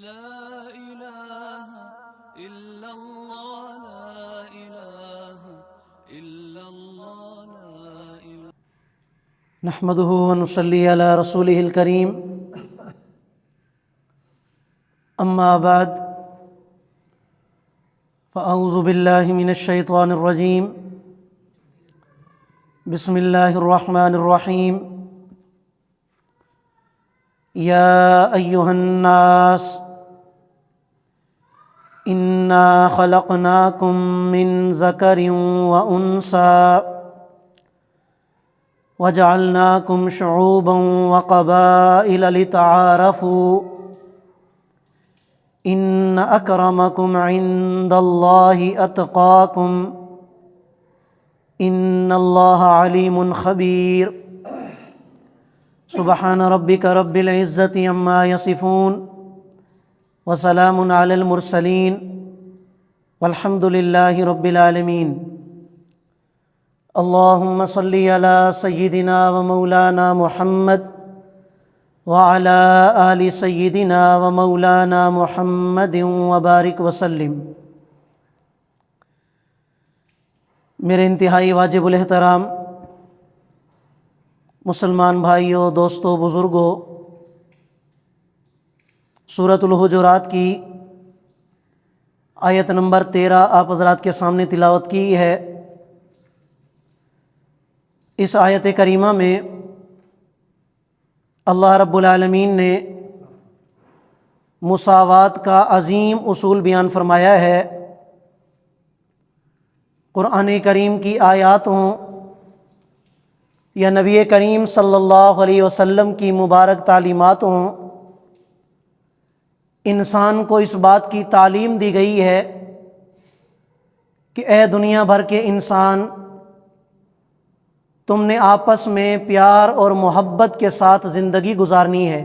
لا إله إلا الله لا إله إلا الله لا إله نحمده ونصلي على رسوله الكريم أما بعد فأعوذ بالله من الشيطان الرجيم بسم الله الرحمن الرحيم يا أيها الناس إنا خلقناكم من ذكر وأنثى وجعلناكم شعوبا وقبائل لتعارفوا إن أكرمكم عند الله أتقاكم إن الله عليم خبير سبحان ربك رب العزة عما يصفون وسلام على المرسلين والحمد لله رب العالمين اللهم صل على سيدنا ومولانا محمد وعلى آل سيدنا ومولانا محمد وبارك وسلم۔ میرے انتہائی واجب الاحترام مسلمان بھائیوں، دوستوں، بزرگوں، سورۃ الحجرات کی آیت نمبر 13 آپ حضرات کے سامنے تلاوت کی ہے۔ اس آیت کریمہ میں اللہ رب العالمین نے مساوات کا عظیم اصول بیان فرمایا ہے۔ قرآن کریم کی آیات ہوں یا نبی کریم صلی اللہ علیہ وسلم کی مبارک تعلیمات ہوں، انسان کو اس بات کی تعلیم دی گئی ہے کہ اے دنیا بھر کے انسان، تم نے آپس میں پیار اور محبت کے ساتھ زندگی گزارنی ہے۔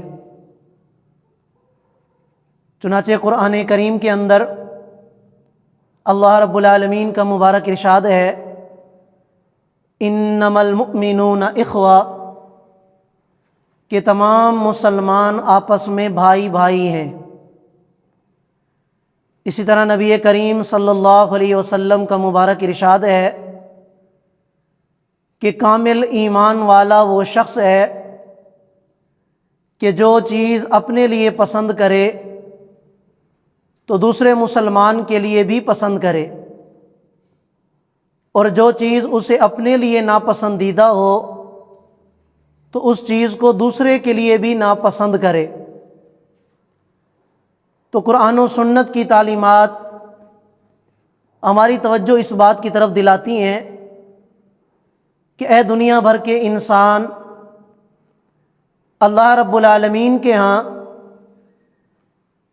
چنانچہ قرآن کریم کے اندر اللہ رب العالمین کا مبارک ارشاد ہے، انما المؤمنون اخوہ، کہ تمام مسلمان آپس میں بھائی بھائی ہیں۔ اسی طرح نبی کریم صلی اللہ علیہ وسلم کا مبارک ارشاد ہے کہ کامل ایمان والا وہ شخص ہے کہ جو چیز اپنے لیے پسند کرے تو دوسرے مسلمان کے لیے بھی پسند کرے، اور جو چیز اسے اپنے لیے ناپسندیدہ ہو تو اس چیز کو دوسرے کے لیے بھی ناپسند کرے۔ تو قرآن و سنت کی تعلیمات ہماری توجہ اس بات کی طرف دلاتی ہیں کہ اے دنیا بھر کے انسان، اللہ رب العالمین کے ہاں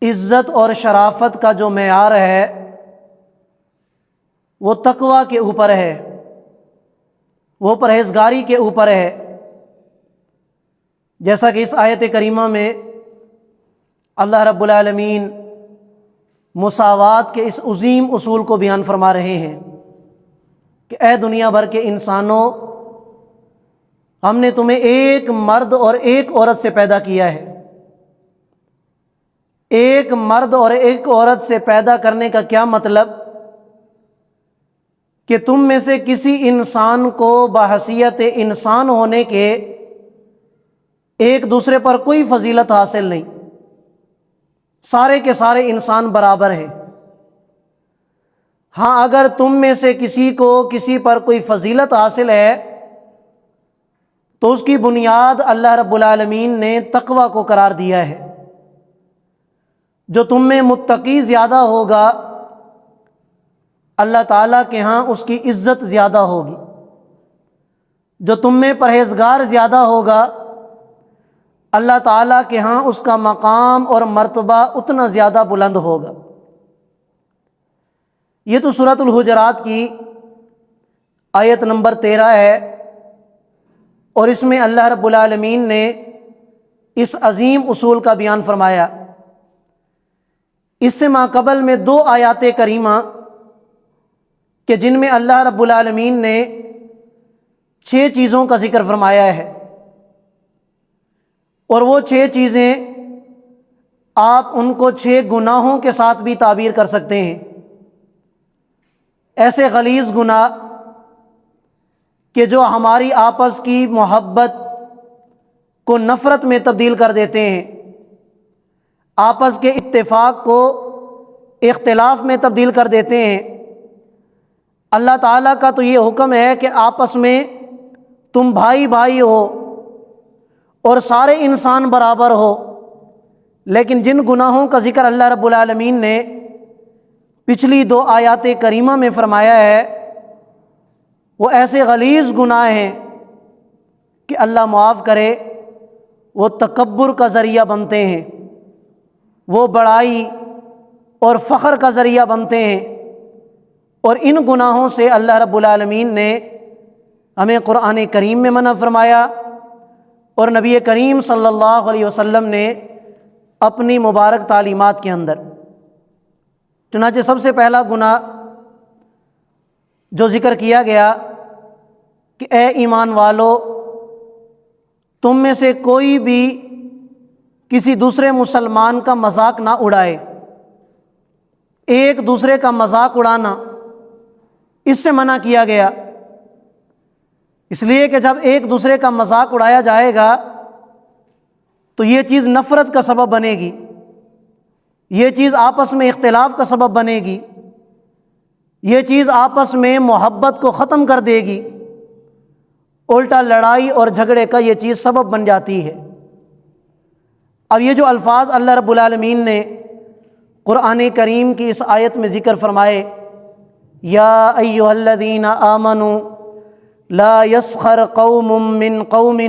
عزت اور شرافت کا جو معیار ہے وہ تقویٰ کے اوپر ہے، وہ پرہیزگاری کے اوپر ہے۔ جیسا کہ اس آیت کریمہ میں اللہ رب العالمین مساوات کے اس عظیم اصول کو بیان فرما رہے ہیں کہ اے دنیا بھر کے انسانوں، ہم نے تمہیں ایک مرد اور ایک عورت سے پیدا کیا ہے۔ ایک مرد اور ایک عورت سے پیدا کرنے کا کیا مطلب؟ کہ تم میں سے کسی انسان کو بحیثیت انسان ہونے کے ایک دوسرے پر کوئی فضیلت حاصل نہیں، سارے کے سارے انسان برابر ہیں۔ ہاں، اگر تم میں سے کسی کو کسی پر کوئی فضیلت حاصل ہے تو اس کی بنیاد اللہ رب العالمین نے تقویٰ کو قرار دیا ہے۔ جو تم میں متقی زیادہ ہوگا اللہ تعالیٰ کے ہاں اس کی عزت زیادہ ہوگی، جو تم میں پرہیزگار زیادہ ہوگا اللہ تعالیٰ کے ہاں اس کا مقام اور مرتبہ اتنا زیادہ بلند ہوگا۔ یہ تو سورۃ الحجرات کی آیت نمبر 13 ہے، اور اس میں اللہ رب العالمین نے اس عظیم اصول کا بیان فرمایا۔ اس سے ماقبل میں 2 آیات کریمہ کہ جن میں اللہ رب العالمین نے 6 چیزوں کا ذکر فرمایا ہے، اور وہ 6 چیزیں آپ ان کو 6 گناہوں کے ساتھ بھی تعبیر کر سکتے ہیں، ایسے غلیظ گناہ کہ جو ہماری آپس کی محبت کو نفرت میں تبدیل کر دیتے ہیں، آپس کے اتفاق کو اختلاف میں تبدیل کر دیتے ہیں۔ اللہ تعالیٰ کا تو یہ حکم ہے کہ آپس میں تم بھائی بھائی ہو اور سارے انسان برابر ہو، لیکن جن گناہوں کا ذکر اللہ رب العالمین نے پچھلی 2 آیات کریمہ میں فرمایا ہے، وہ ایسے غلیظ گناہ ہیں کہ اللہ معاف کرے، وہ تکبر کا ذریعہ بنتے ہیں، وہ بڑائی اور فخر کا ذریعہ بنتے ہیں، اور ان گناہوں سے اللہ رب العالمین نے ہمیں قرآن کریم میں منع فرمایا، اور نبی کریم صلی اللہ علیہ وسلم نے اپنی مبارک تعلیمات کے اندر۔ چنانچہ سب سے پہلا گناہ جو ذکر کیا گیا کہ اے ایمان والو، تم میں سے کوئی بھی کسی دوسرے مسلمان کا مذاق نہ اڑائے۔ ایک دوسرے کا مذاق اڑانا اس سے منع کیا گیا، اس لیے کہ جب ایک دوسرے کا مذاق اڑایا جائے گا تو یہ چیز نفرت کا سبب بنے گی، یہ چیز آپس میں اختلاف کا سبب بنے گی، یہ چیز آپس میں محبت کو ختم کر دے گی، الٹا لڑائی اور جھگڑے کا یہ چیز سبب بن جاتی ہے۔ اب یہ جو الفاظ اللہ رب العالمین نے قرآن کریم کی اس آیت میں ذکر فرمائے، یا ایھا الذین آمنوا لا یسخر قوم من قوم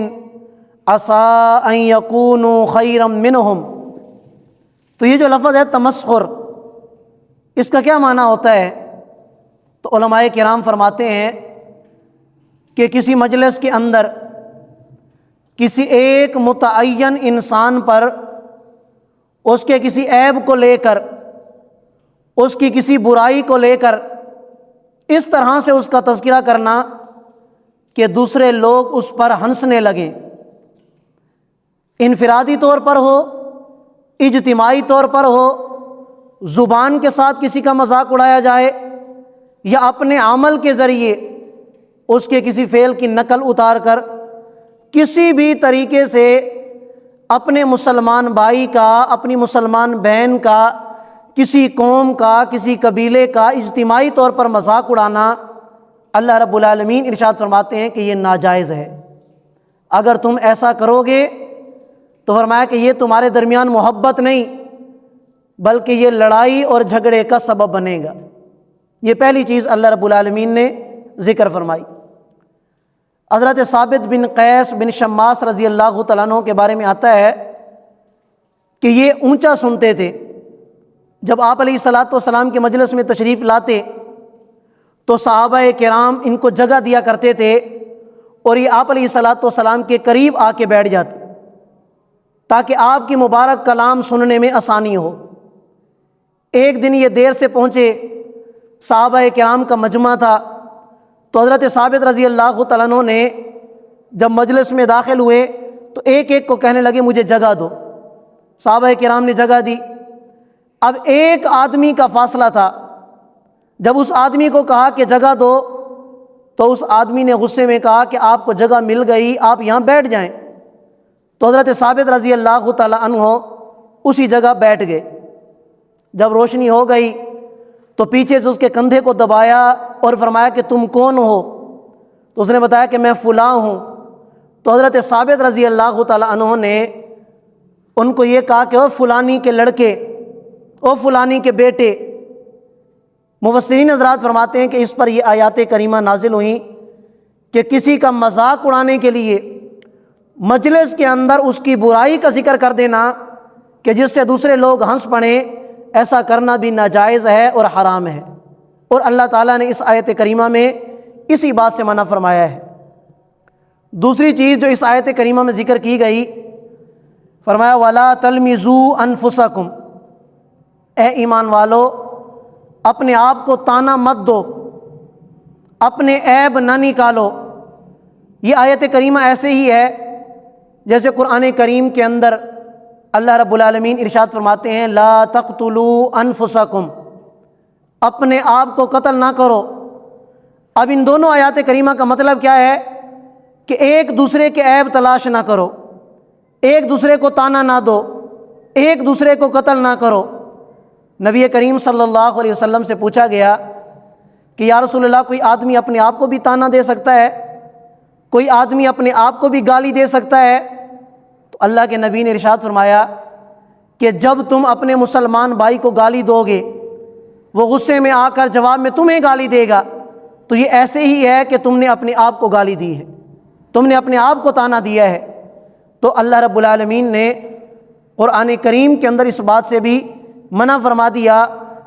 عسیٰ ان یکونوا خیرا منہم، تو یہ جو لفظ ہے تمسخر، اس کا کیا معنی ہوتا ہے؟ تو علماء کرام فرماتے ہیں کہ کسی مجلس کے اندر کسی ایک متعین انسان پر اس کے کسی عیب کو لے کر، اس کی کسی برائی کو لے کر اس طرح سے اس کا تذکرہ کرنا کہ دوسرے لوگ اس پر ہنسنے لگیں، انفرادی طور پر ہو، اجتماعی طور پر ہو، زبان کے ساتھ کسی کا مذاق اڑایا جائے، یا اپنے عمل کے ذریعے اس کے کسی فعل کی نقل اتار کر کسی بھی طریقے سے اپنے مسلمان بھائی کا، اپنی مسلمان بہن کا، کسی قوم کا، کسی قبیلے کا اجتماعی طور پر مذاق اڑانا، اللہ رب العالمین ارشاد فرماتے ہیں کہ یہ ناجائز ہے۔ اگر تم ایسا کرو گے تو فرمایا کہ یہ تمہارے درمیان محبت نہیں بلکہ یہ لڑائی اور جھگڑے کا سبب بنے گا۔ یہ پہلی چیز اللہ رب العالمین نے ذکر فرمائی۔ حضرت ثابت بن قیس بن شماس رضی اللہ تعالیٰ عنہ کے بارے میں آتا ہے کہ یہ اونچا سنتے تھے، جب آپ علیہ الصلاۃ والسلام کے مجلس میں تشریف لاتے تو صحابہ کرام ان کو جگہ دیا کرتے تھے، اور یہ آپ علیہ الصلاۃ والسلام کے قریب آ کے بیٹھ جاتے تاکہ آپ کی مبارک کلام سننے میں آسانی ہو۔ ایک دن یہ دیر سے پہنچے، صحابہ کرام کا مجمع تھا، تو حضرت ثابت رضی اللہ تعالیٰ عنہ نے جب مجلس میں داخل ہوئے تو ایک ایک کو کہنے لگے مجھے جگہ دو۔ صحابہ کرام نے جگہ دی۔ اب ایک آدمی کا فاصلہ تھا، جب اس آدمی کو کہا کہ جگہ دو تو اس آدمی نے غصے میں کہا کہ آپ کو جگہ مل گئی، آپ یہاں بیٹھ جائیں۔ تو حضرت ثابت رضی اللہ تعالیٰ عنہ اسی جگہ بیٹھ گئے۔ جب روشنی ہو گئی تو پیچھے سے اس کے کندھے کو دبایا اور فرمایا کہ تم کون ہو؟ تو اس نے بتایا کہ میں فلاں ہوں۔ تو حضرت ثابت رضی اللہ تعالیٰ عنہ نے ان کو یہ کہا کہ او فلانی کے لڑکے، او فلانی کے بیٹے۔ مفسرین حضرات فرماتے ہیں کہ اس پر یہ آیات کریمہ نازل ہوئیں کہ کسی کا مذاق اڑانے کے لیے مجلس کے اندر اس کی برائی کا ذکر کر دینا کہ جس سے دوسرے لوگ ہنس پڑیں، ایسا کرنا بھی ناجائز ہے اور حرام ہے، اور اللہ تعالیٰ نے اس آیت کریمہ میں اسی بات سے منع فرمایا ہے۔ دوسری چیز جو اس آیت کریمہ میں ذکر کی گئی، فرمایا وَلَا تَلْمِزُوا أَنفُسَكُمْ، اے ایمان والو اپنے آپ کو تانا مت دو، اپنے عیب نہ نکالو۔ یہ آیت کریمہ ایسے ہی ہے جیسے قرآن کریم کے اندر اللہ رب العالمین ارشاد فرماتے ہیں لا تقتلوا انفسکم، اپنے آپ کو قتل نہ کرو۔ اب ان دونوں آیات کریمہ کا مطلب کیا ہے کہ ایک دوسرے کے عیب تلاش نہ کرو، ایک دوسرے کو تانا نہ دو، ایک دوسرے کو قتل نہ کرو۔ نبی کریم صلی اللہ علیہ وسلم سے پوچھا گیا کہ یا رسول اللہ، کوئی آدمی اپنے آپ کو بھی تانا دے سکتا ہے؟ کوئی آدمی اپنے آپ کو بھی گالی دے سکتا ہے؟ تو اللہ کے نبی نے ارشاد فرمایا کہ جب تم اپنے مسلمان بھائی کو گالی دو گے، وہ غصے میں آ کر جواب میں تمہیں گالی دے گا، تو یہ ایسے ہی ہے کہ تم نے اپنے آپ کو گالی دی ہے، تم نے اپنے آپ کو تانا دیا ہے۔ تو اللہ رب العالمین نے قرآن کریم کے اندر اس بات سے بھی منع فرما دیا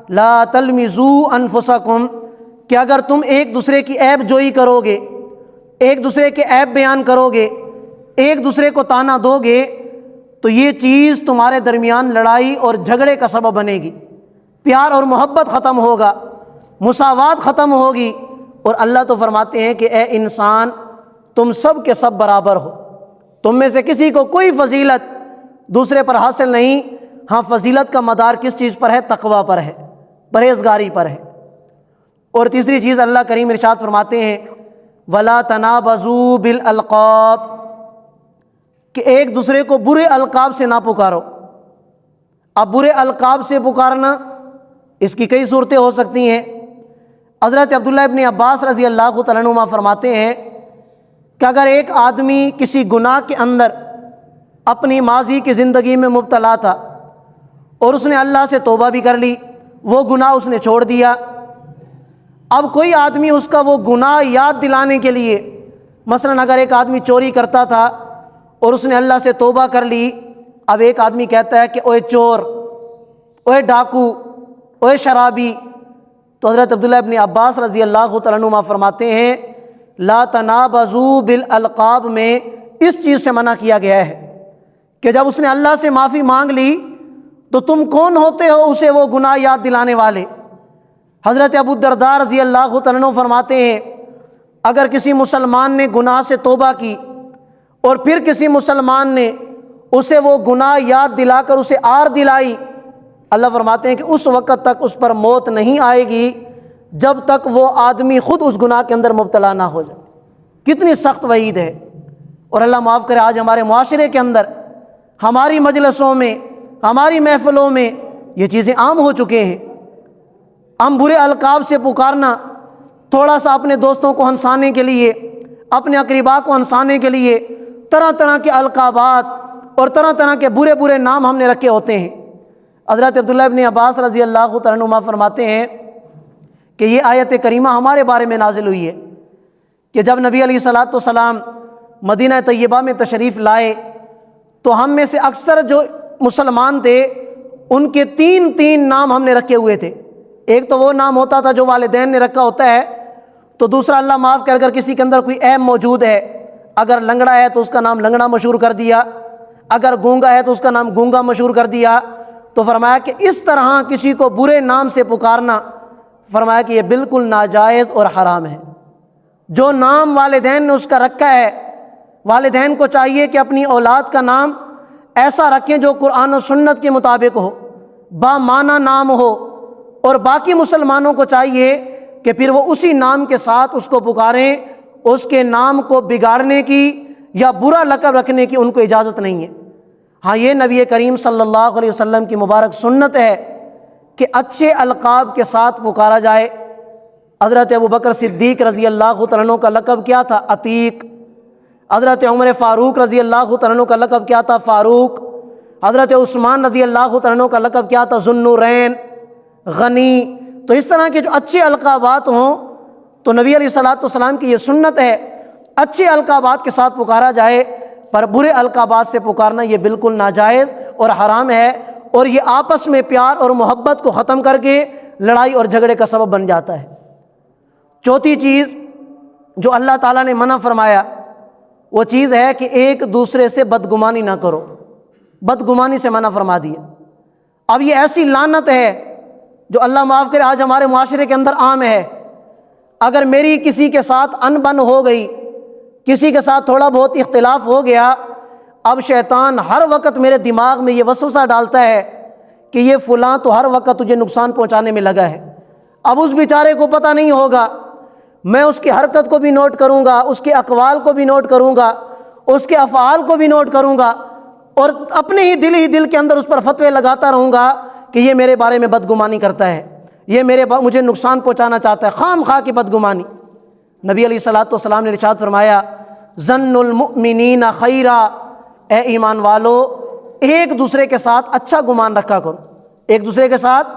لا تلمزوا انفسکم، کہ اگر تم ایک دوسرے کی عیب جوئی کرو گے، ایک دوسرے کے عیب بیان کرو گے، ایک دوسرے کو تانا دو گے، تو یہ چیز تمہارے درمیان لڑائی اور جھگڑے کا سبب بنے گی، پیار اور محبت ختم ہوگا، مساوات ختم ہوگی۔ اور اللہ تو فرماتے ہیں کہ اے انسان، تم سب کے سب برابر ہو، تم میں سے کسی کو کوئی فضیلت دوسرے پر حاصل نہیں۔ ہاں، فضیلت کا مدار کس چیز پر ہے؟ تقوی پر ہے، پرہیزگاری پر ہے۔ اور تیسری چیز اللہ کریم ارشاد فرماتے ہیں وَلَا تَنَابَزُوا بِالْأَلْقَابِ، کہ ایک دوسرے کو برے القاب سے نہ پکارو۔ اب برے القاب سے پکارنا، اس کی کئی صورتیں ہو سکتی ہیں۔ حضرت عبداللہ ابن عباس رضی اللہ تعالیٰ عنہما فرماتے ہیں کہ اگر ایک آدمی کسی گناہ کے اندر اپنی ماضی کی زندگی میں مبتلا تھا اور اس نے اللہ سے توبہ بھی کر لی، وہ گناہ اس نے چھوڑ دیا، اب کوئی آدمی اس کا وہ گناہ یاد دلانے کے لیے، مثلا اگر ایک آدمی چوری کرتا تھا اور اس نے اللہ سے توبہ کر لی، اب ایک آدمی کہتا ہے کہ اوے چور، اوے ڈاکو، اوے شرابی، تو حضرت عبداللہ ابن عباس رضی اللہ تعالیٰ عنہما فرماتے ہیں لا تنابزوا بالالقاب میں اس چیز سے منع کیا گیا ہے کہ جب اس نے اللہ سے معافی مانگ لی تو تم کون ہوتے ہو اسے وہ گناہ یاد دلانے والے۔ حضرت ابو الدرداء رضی اللہ تعالیٰ عنہ فرماتے ہیں اگر کسی مسلمان نے گناہ سے توبہ کی اور پھر کسی مسلمان نے اسے وہ گناہ یاد دلا کر اسے آر دلائی، اللہ فرماتے ہیں کہ اس وقت تک اس پر موت نہیں آئے گی جب تک وہ آدمی خود اس گناہ کے اندر مبتلا نہ ہو جائے۔ کتنی سخت وعید ہے۔ اور اللہ معاف کرے، آج ہمارے معاشرے کے اندر، ہماری مجلسوں میں، ہماری محفلوں میں یہ چیزیں عام ہو چکے ہیں۔ ہم برے القاب سے پکارنا، تھوڑا سا اپنے دوستوں کو ہنسانے کے لیے، اپنے اقربا کو ہنسانے کے لیے طرح طرح کے القابات اور طرح طرح کے برے برے نام ہم نے رکھے ہوتے ہیں۔ حضرت عبداللہ ابن عباس رضی اللہ تعالیٰ عنہما فرماتے ہیں کہ یہ آیت کریمہ ہمارے بارے میں نازل ہوئی ہے کہ جب نبی علیہ الصلاۃ والسلام مدینہ طیبہ میں تشریف لائے تو ہم میں سے اکثر جو مسلمان تھے ان کے تین نام ہم نے رکھے ہوئے تھے۔ ایک تو وہ نام ہوتا تھا جو والدین نے رکھا ہوتا ہے، تو دوسرا اللہ معاف کر اگر کسی کے اندر کوئی عیب موجود ہے، اگر لنگڑا ہے تو اس کا نام لنگڑا مشہور کر دیا، اگر گونگا ہے تو اس کا نام گونگا مشہور کر دیا۔ تو فرمایا کہ اس طرح کسی کو برے نام سے پکارنا، فرمایا کہ یہ بالکل ناجائز اور حرام ہے۔ جو نام والدین نے اس کا رکھا ہے، والدین کو چاہیے کہ اپنی اولاد کا نام ایسا رکھیں جو قرآن و سنت کے مطابق ہو، با معنی نام ہو، اور باقی مسلمانوں کو چاہیے کہ پھر وہ اسی نام کے ساتھ اس کو پکاریں، اس کے نام کو بگاڑنے کی یا برا لقب رکھنے کی ان کو اجازت نہیں ہے۔ ہاں، یہ نبی کریم صلی اللہ علیہ وسلم کی مبارک سنت ہے کہ اچھے القاب کے ساتھ پکارا جائے۔ حضرت ابوبکر صدیق رضی اللہ تعالیٰ عنہ کا لقب کیا تھا؟ عتیق۔ حضرت عمر فاروق رضی اللہ تعالیٰ عنہ کا لقب کیا تھا؟ فاروق۔ حضرت عثمان رضی اللہ تعالیٰ عنہ کا لقب کیا تھا؟ ذو النورین، غنی۔ تو اس طرح کے جو اچھے القابات ہوں تو نبی علیہ الصلاۃ والسلام کی یہ سنت ہے اچھے القابات کے ساتھ پکارا جائے، پر برے القابات سے پکارنا یہ بالکل ناجائز اور حرام ہے، اور یہ آپس میں پیار اور محبت کو ختم کر کے لڑائی اور جھگڑے کا سبب بن جاتا ہے۔ چوتھی چیز جو اللہ تعالیٰ نے منع فرمایا وہ چیز ہے کہ ایک دوسرے سے بدگمانی نہ کرو۔ بدگمانی سے منع فرما دیا۔ اب یہ ایسی لعنت ہے جو اللہ معاف کرے آج ہمارے معاشرے کے اندر عام ہے۔ اگر میری کسی کے ساتھ ان بن ہو گئی، کسی کے ساتھ تھوڑا بہت اختلاف ہو گیا، اب شیطان ہر وقت میرے دماغ میں یہ وسوسہ ڈالتا ہے کہ یہ فلاں تو ہر وقت تجھے نقصان پہنچانے میں لگا ہے۔ اب اس بیچارے کو پتہ نہیں ہوگا، میں اس کی حرکت کو بھی نوٹ کروں گا، اس کے اقوال کو بھی نوٹ کروں گا، اس کے افعال کو بھی نوٹ کروں گا، اور اپنے ہی دل کے اندر اس پر فتوے لگاتا رہوں گا کہ یہ میرے بارے میں بدگمانی کرتا ہے، یہ مجھے نقصان پہنچانا چاہتا ہے، خام خواہ کی بدگمانی۔ نبی علیہ الصلوۃ والسلام نے ارشاد فرمایا ظن المؤمنین خیرا، اے ایمان والو ایک دوسرے کے ساتھ اچھا گمان رکھا کرو، ایک دوسرے کے ساتھ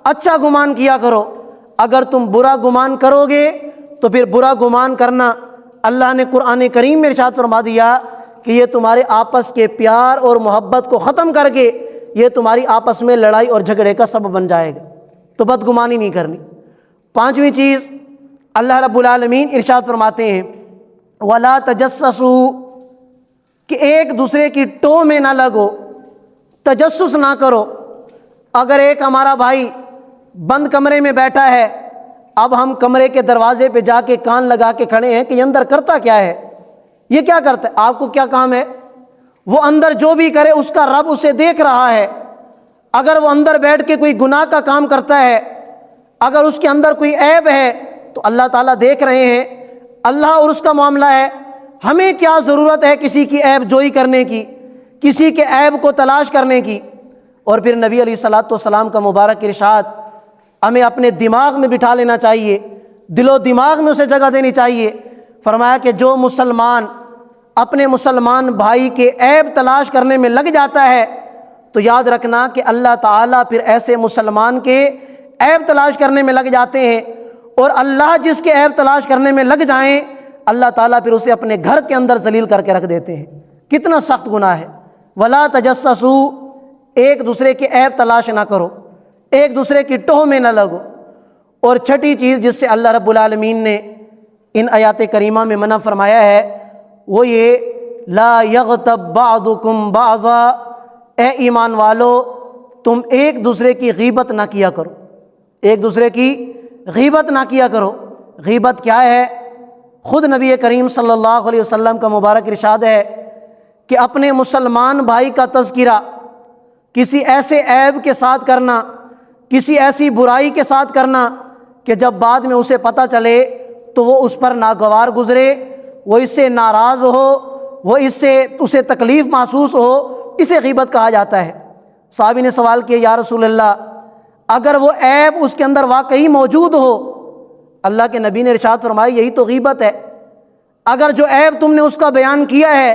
اچھا گمان کیا کرو۔ اگر تم برا گمان کرو گے تو پھر برا گمان کرنا، اللہ نے قرآن کریم میں ارشاد فرما دیا کہ یہ تمہارے آپس کے پیار اور محبت کو ختم کر کے یہ تمہاری آپس میں لڑائی اور جھگڑے کا سبب بن جائے گا، تو بدگمانی نہیں کرنی۔ پانچویں چیز اللہ رب العالمین ارشاد فرماتے ہیں وَلَا تَجَسَّسُوا، کہ ایک دوسرے کی ٹو میں نہ لگو، تجسس نہ کرو۔ اگر ایک ہمارا بھائی بند کمرے میں بیٹھا ہے، اب ہم کمرے کے دروازے پہ جا کے کان لگا کے کھڑے ہیں کہ یہ اندر کرتا کیا ہے، یہ کیا کرتا ہے، آپ کو کیا کام ہے؟ وہ اندر جو بھی کرے اس کا رب اسے دیکھ رہا ہے۔ اگر وہ اندر بیٹھ کے کوئی گناہ کا کام کرتا ہے، اگر اس کے اندر کوئی عیب ہے تو اللہ تعالیٰ دیکھ رہے ہیں، اللہ اور اس کا معاملہ ہے۔ ہمیں کیا ضرورت ہے کسی کی عیب جوئی کرنے کی، کسی کے عیب کو تلاش کرنے کی؟ اور پھر نبی علیہ الصلوۃ والسلام کا مبارک ارشاد ہمیں اپنے دماغ میں بٹھا لینا چاہیے، دل و دماغ میں اسے جگہ دینی چاہیے۔ فرمایا کہ جو مسلمان اپنے مسلمان بھائی کے عیب تلاش کرنے میں لگ جاتا ہے تو یاد رکھنا کہ اللہ تعالیٰ پھر ایسے مسلمان کے عیب تلاش کرنے میں لگ جاتے ہیں، اور اللہ جس کے عیب تلاش کرنے میں لگ جائیں اللہ تعالیٰ پھر اسے اپنے گھر کے اندر ذلیل کر کے رکھ دیتے ہیں۔ کتنا سخت گناہ ہے۔ وَلَا تَجَسَّسُوا، ایک دوسرے کے عیب تلاش نہ کرو، ایک دوسرے کی ٹوہ میں نہ لگو۔ اور چھٹی چیز جس سے اللہ رب العالمین نے ان آیات کریمہ میں منع فرمایا ہے وہ یہ لا یغتب بعضکم بعضا، اے ایمان والو تم ایک دوسرے کی غیبت نہ کیا کرو، ایک دوسرے کی غیبت نہ کیا کرو۔ غیبت کیا ہے؟ خود نبی کریم صلی اللہ علیہ وسلم کا مبارک ارشاد ہے کہ اپنے مسلمان بھائی کا تذکرہ کسی ایسے عیب کے ساتھ کرنا، کسی ایسی برائی کے ساتھ کرنا کہ جب بعد میں اسے پتہ چلے تو وہ اس پر ناگوار گزرے، وہ اس سے ناراض ہو، وہ اس سے اسے تکلیف محسوس ہو، اسے غیبت کہا جاتا ہے۔ صحابی نے سوال کیا یا رسول اللہ اگر وہ عیب اس کے اندر واقعی موجود ہو؟ اللہ کے نبی نے ارشاد فرمایا یہی تو غیبت ہے۔ اگر جو عیب تم نے اس کا بیان کیا ہے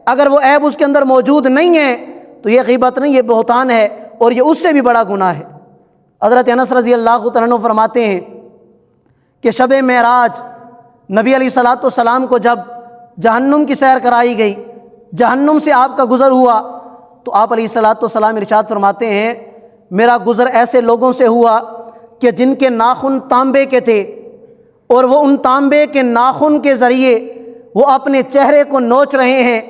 اگر وہ عیب اس کے اندر موجود نہیں ہے تو یہ غیبت نہیں، یہ بہتان ہے، اور یہ اس سے بھی بڑا گناہ ہے۔ حضرت انس رضی اللہ تعالیٰ عنہ فرماتے ہیں کہ شب معراج نبی علیہ الصلوۃ والسلام کو جب جہنم کی سیر کرائی گئی، جہنم سے آپ کا گزر ہوا تو آپ علیہ الصلوۃ والسلام ارشاد فرماتے ہیں میرا گزر ایسے لوگوں سے ہوا کہ جن کے ناخن تانبے کے تھے، اور وہ ان تانبے کے ناخن کے ذریعے وہ اپنے چہرے کو نوچ رہے ہیں،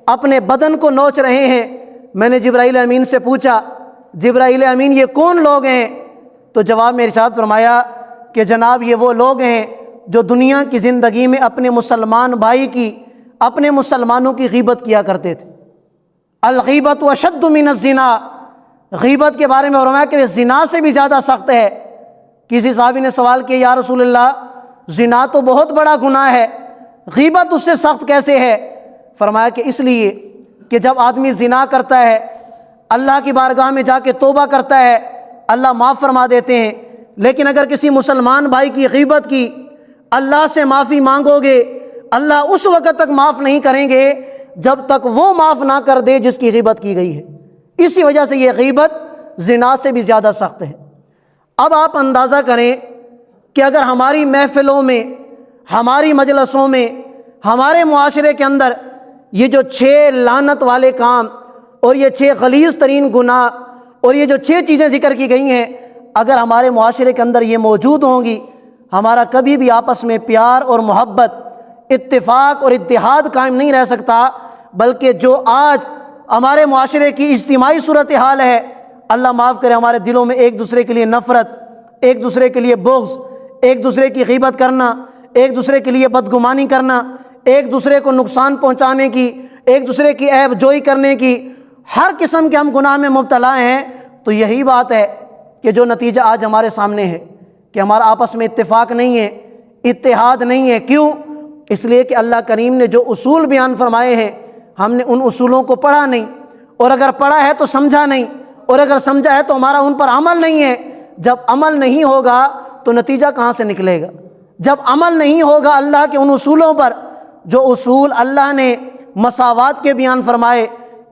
اپنے بدن کو نوچ رہے ہیں۔ میں نے جبرائیل امین سے پوچھا جبرائیل امین یہ کون لوگ ہیں؟ تو جواب میں ارشاد فرمایا کہ جناب یہ وہ لوگ ہیں جو دنیا کی زندگی میں اپنے مسلمان بھائی کی، اپنے مسلمانوں کی غیبت کیا کرتے تھے۔ الغیبت اشد من الزنا، غیبت کے بارے میں فرمایا کہ زنا سے بھی زیادہ سخت ہے۔ کسی صحابی نے سوال کیا یا رسول اللہ زنا تو بہت بڑا گناہ ہے، غیبت اس سے سخت کیسے ہے؟ فرمایا کہ اس لیے کہ جب آدمی زنا کرتا ہے اللہ کی بارگاہ میں جا کے توبہ کرتا ہے اللہ معاف فرما دیتے ہیں، لیکن اگر کسی مسلمان بھائی کی غیبت کی اللہ سے معافی مانگو گے اللہ اس وقت تک معاف نہیں کریں گے جب تک وہ معاف نہ کر دے جس کی غیبت کی گئی ہے۔ اسی وجہ سے یہ غیبت زنا سے بھی زیادہ سخت ہے۔ اب آپ اندازہ کریں کہ اگر ہماری محفلوں میں، ہماری مجلسوں میں، ہمارے معاشرے کے اندر یہ جو 6 لعنت والے کام اور یہ 6 غلیظ ترین گناہ اور یہ جو 6 چیزیں ذکر کی گئی ہیں اگر ہمارے معاشرے کے اندر یہ موجود ہوں گی ہمارا کبھی بھی آپس میں پیار اور محبت، اتفاق اور اتحاد قائم نہیں رہ سکتا، بلکہ جو آج ہمارے معاشرے کی اجتماعی صورتحال ہے اللہ معاف کرے ہمارے دلوں میں ایک دوسرے کے لیے نفرت، ایک دوسرے کے لیے بغض، ایک دوسرے کی غیبت کرنا، ایک دوسرے کے لیے بدگمانی کرنا، ایک دوسرے کو نقصان پہنچانے کی ایک دوسرے کی عیب جوئی کرنے کی، ہر قسم کے ہم گناہ میں مبتلا ہیں، تو یہی بات ہے کہ جو نتیجہ آج ہمارے سامنے ہے کہ ہمارا آپس میں اتفاق نہیں ہے، اتحاد نہیں ہے۔ کیوں؟ اس لیے کہ اللہ کریم نے جو اصول بیان فرمائے ہیں ہم نے ان اصولوں کو پڑھا نہیں، اور اگر پڑھا ہے تو سمجھا نہیں، اور اگر سمجھا ہے تو ہمارا ان پر عمل نہیں ہے۔ جب عمل نہیں ہوگا تو نتیجہ کہاں سے نکلے گا؟ جب عمل نہیں ہوگا اللہ کے ان اصولوں پر، جو اصول اللہ نے مساوات کے بیان فرمائے،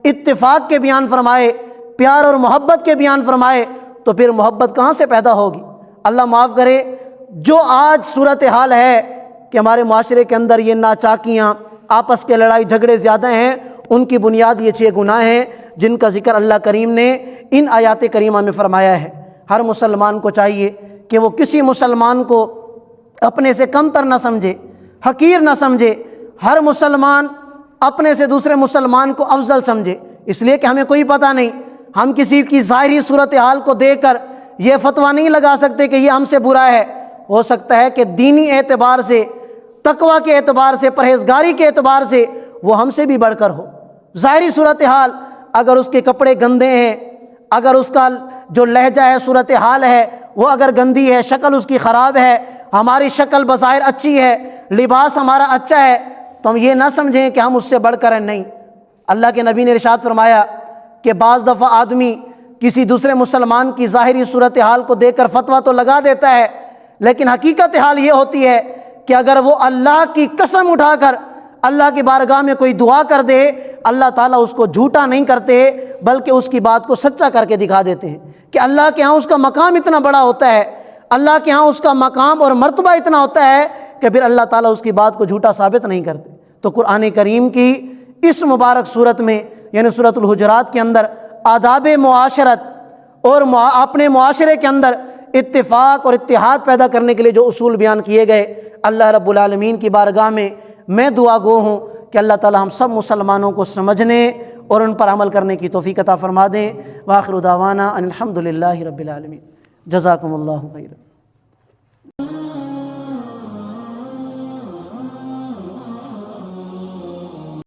اتفاق کے بیان فرمائے، پیار اور محبت کے بیان فرمائے، تو پھر محبت کہاں سے پیدا ہوگی؟ اللہ معاف کرے، جو آج صورتحال ہے کہ ہمارے معاشرے کے اندر یہ ناچاکیاں، آپس کے لڑائی جھگڑے زیادہ ہیں، ان کی بنیاد یہ 6 گناہ ہیں جن کا ذکر اللہ کریم نے ان آیات کریمہ میں فرمایا ہے۔ ہر مسلمان کو چاہیے کہ وہ کسی مسلمان کو اپنے سے کم تر نہ سمجھے، حقیر نہ سمجھے، ہر مسلمان اپنے سے دوسرے مسلمان کو افضل سمجھے، اس لیے کہ ہمیں کوئی پتہ نہیں، ہم کسی کی ظاہری صورتحال کو دیکھ کر یہ فتویٰ نہیں لگا سکتے کہ یہ ہم سے برا ہے۔ ہو سکتا ہے کہ دینی اعتبار سے، تقویٰ کے اعتبار سے، پرہیزگاری کے اعتبار سے وہ ہم سے بھی بڑھ کر ہو۔ ظاہری صورتحال، اگر اس کے کپڑے گندے ہیں، اگر اس کا جو لہجہ ہے، صورتحال ہے وہ اگر گندی ہے، شکل اس کی خراب ہے، ہماری شکل بظاہر اچھی ہے، لباس ہمارا اچھا ہے، تو ہم یہ نہ سمجھیں کہ ہم اس سے بڑھ کر ہیں۔ نہیں، اللہ کے نبی نے ارشاد فرمایا کہ بعض دفعہ آدمی کسی دوسرے مسلمان کی ظاہری صورتحال کو دیکھ کر فتویٰ تو لگا دیتا ہے، لیکن حقیقت حال یہ ہوتی ہے کہ اگر وہ اللہ کی قسم اٹھا کر اللہ کی بارگاہ میں کوئی دعا کر دے، اللہ تعالیٰ اس کو جھوٹا نہیں کرتے بلکہ اس کی بات کو سچا کر کے دکھا دیتے ہیں کہ اللہ کے ہاں اس کا مقام اتنا بڑا ہوتا ہے، اللہ کے ہاں اس کا مقام اور مرتبہ اتنا ہوتا ہے کہ پھر اللہ تعالیٰ اس کی بات کو جھوٹا ثابت نہیں کرتے۔ تو قرآن کریم کی اس مبارک صورت میں، یعنی سورۃ الحجرات کے اندر، آداب معاشرت اور اپنے معاشرے کے اندر اتفاق اور اتحاد پیدا کرنے کے لیے جو اصول بیان کیے گئے، اللہ رب العالمین کی بارگاہ میں دعا گو ہوں کہ اللہ تعالی ہم سب مسلمانوں کو سمجھنے اور ان پر عمل کرنے کی توفیق عطا فرما دیں۔ وآخر دعوانا ان الحمد للہ رب العالمین۔ جزاکم اللہ خیرا۔